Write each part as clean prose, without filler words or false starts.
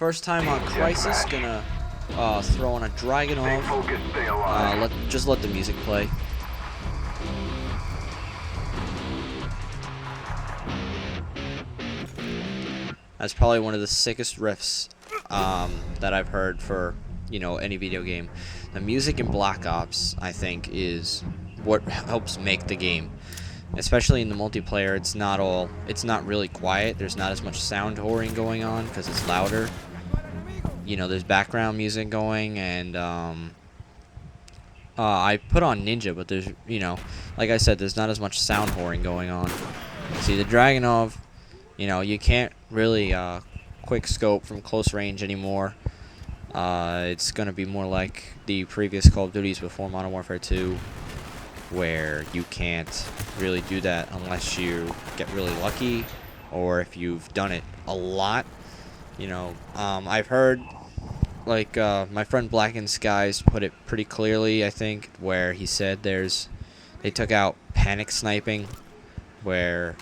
First time on Crisis, gonna throw on a Dragonov. Just let the music play. That's probably one of the sickest riffs that I've heard for, any video game. The music in Black Ops, I think, is what helps make the game. Especially in the multiplayer, it's not really quiet. There's not as much sound whoring going on because it's louder. There's background music going, and I put on Ninja, but there's, like I said, there's not as much sound whoring going on. See, the Dragonov, you can't really quick scope from close range anymore. It's going to be more like the previous Call of Duties before Modern Warfare 2, where you can't really do that unless you get really lucky or if you've done it a lot. I've heard, my friend Black and Skies put it pretty clearly, I think, where he said they took out panic sniping, where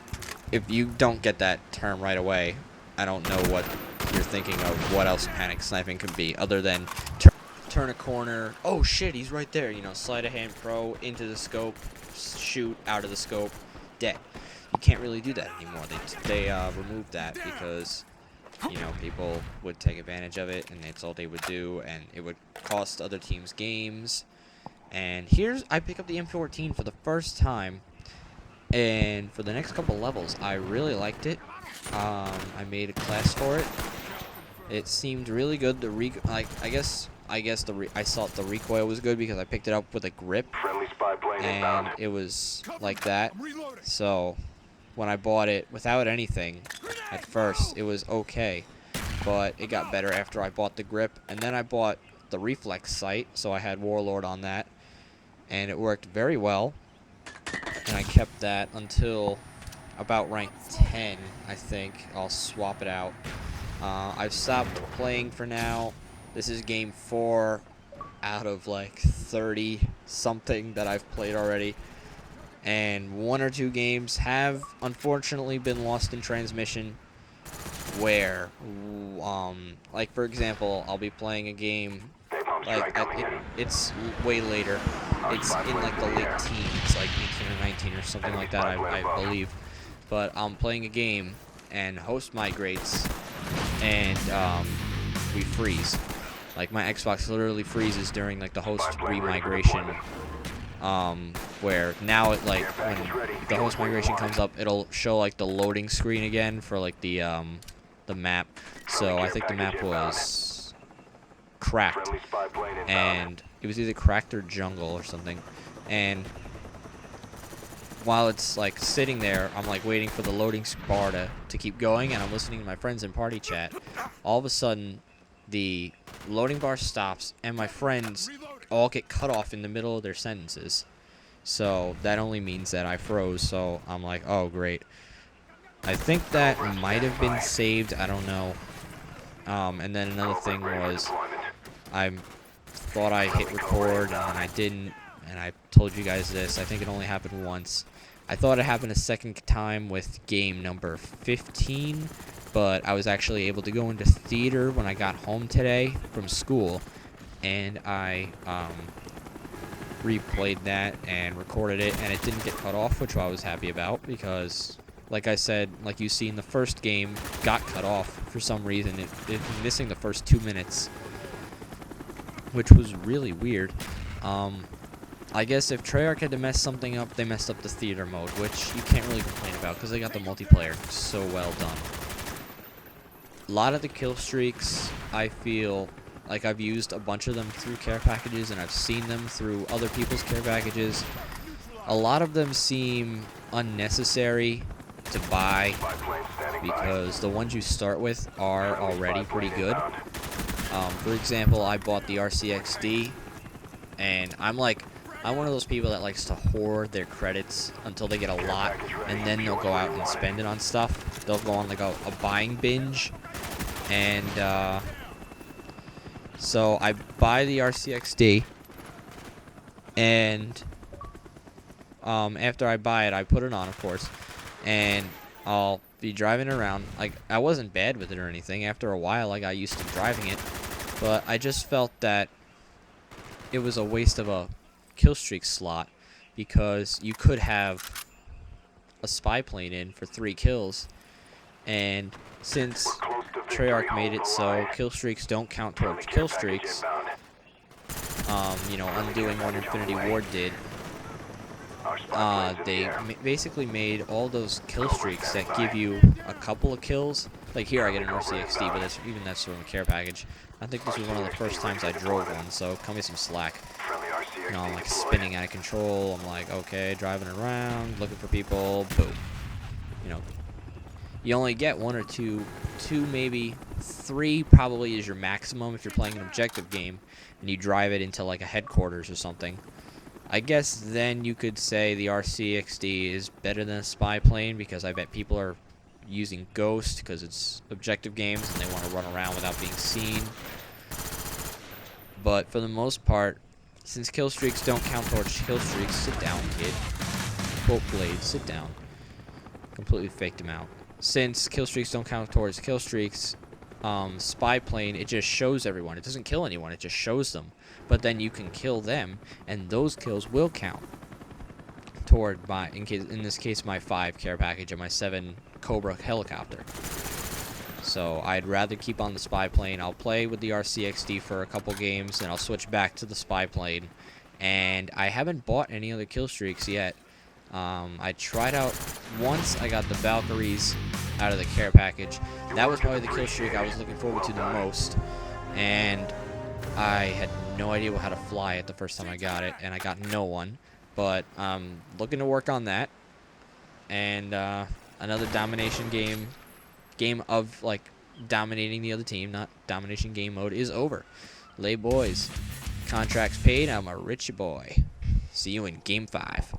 if you don't get that term right away, I don't know what you're thinking of what else panic sniping could be other than turn a corner. Oh shit, he's right there. Sleight of hand pro into the scope, shoot out of the scope, dead. You can't really do that anymore. They removed that because people would take advantage of it, and that's all they would do, and it would cost other teams games. And I pick up the M14 for the first time, and for the next couple levels, I really liked it. I made a class for it. It seemed really good. I thought the recoil was good because I picked it up with a grip, and it was like that. So when I bought it without anything, at first it was okay, but it got better after I bought the grip, and then I bought the reflex sight, so I had Warlord on that, and it worked very well, and I kept that until about rank 10, I think. I'll swap it out. I've stopped playing for now. This is game 4 out of 30 something that I've played already, and 1 or 2 games have unfortunately been lost in transmission, where for example, I'll be playing a game it's way later. It's in the late teens, 18 or 19 or something like that, I believe. But I'm playing a game and host migrates, and we freeze. My Xbox literally freezes during the host remigration, where now it when the host migration comes up, it'll show the loading screen again for the map. So I think the map was cracked, and it was either cracked or jungle or something. And while it's sitting there, I'm waiting for the loading bar to keep going, and I'm listening to my friends in party chat. All of a sudden, the loading bar stops, and my friends all get cut off in the middle of their sentences. So that only means that I froze, so I'm like, oh great. I think that might have been saved, I don't know. And then another thing was, I thought I hit record, and I didn't, and I told you guys this. I think it only happened once. I thought it happened a second time with game number 15, but I was actually able to go into theater when I got home today from school, and I replayed that and recorded it, and it didn't get cut off, which I was happy about, because like I said, like you see in the first game, got cut off for some reason. It missing the first 2 minutes, which was really weird. I guess if Treyarch had to mess something up, they messed up the theater mode, which you can't really complain about because they got the multiplayer so well done. A lot of the kill streaks, I feel like I've used a bunch of them through care packages, and I've seen them through other people's care packages. A lot of them seem unnecessary to buy because the ones you start with are already pretty good. For example, I bought the RCXD, and I'm one of those people that likes to hoard their credits until they get a lot, and then they'll go out and spend it on stuff. They'll go on a buying binge, and so I buy the RCXD, and after I buy it, I put it on, of course, and I'll be driving around. Like, I wasn't bad with it or anything. After a while, I got used to driving it. But I just felt that it was a waste of a kill streak slot because you could have a spy plane in for 3 kills. And since Treyarch made it so kill streaks don't count towards kill streaks, you know, undoing what Infinity Ward did, they basically made all those kill streaks that give you a couple of kills. Like here, I get an RCXD, but that's from a care package. I think this was one of the first times I drove one, so cut me some slack. You know, I'm like spinning out of control. I'm like, okay, driving around, looking for people, boom. You know, you only get 1 or 2, maybe 3 probably is your maximum if you're playing an objective game, and you drive it into like a headquarters or something. I guess then you could say the RCXD is better than a spy plane because I bet people are using Ghost because it's objective games and they want to run around without being seen. But for the most part, since kill streaks don't count towards kill streaks, sit down, kid. Quote Blade, sit down. Completely faked him out. Since kill streaks don't count towards kill streaks, spy plane, it just shows everyone. It doesn't kill anyone, it just shows them. But then you can kill them, and those kills will count toward my, in this case, my 5 care package and my 7 Cobra helicopter. So I'd rather keep on the spy plane. I'll play with the RCXD for a couple games, and I'll switch back to the spy plane. And I haven't bought any other kill streaks yet. I tried out once. I got the Valkyries out of the care package. That was probably the kill streak I was looking forward to the most, and I had no idea how to fly it the first time I got it, and I got no one. But I'm looking to work on that, and another domination game of like dominating the other team, not domination game mode, is over. Lay boys, contracts paid. I'm a rich boy. See you in game 5.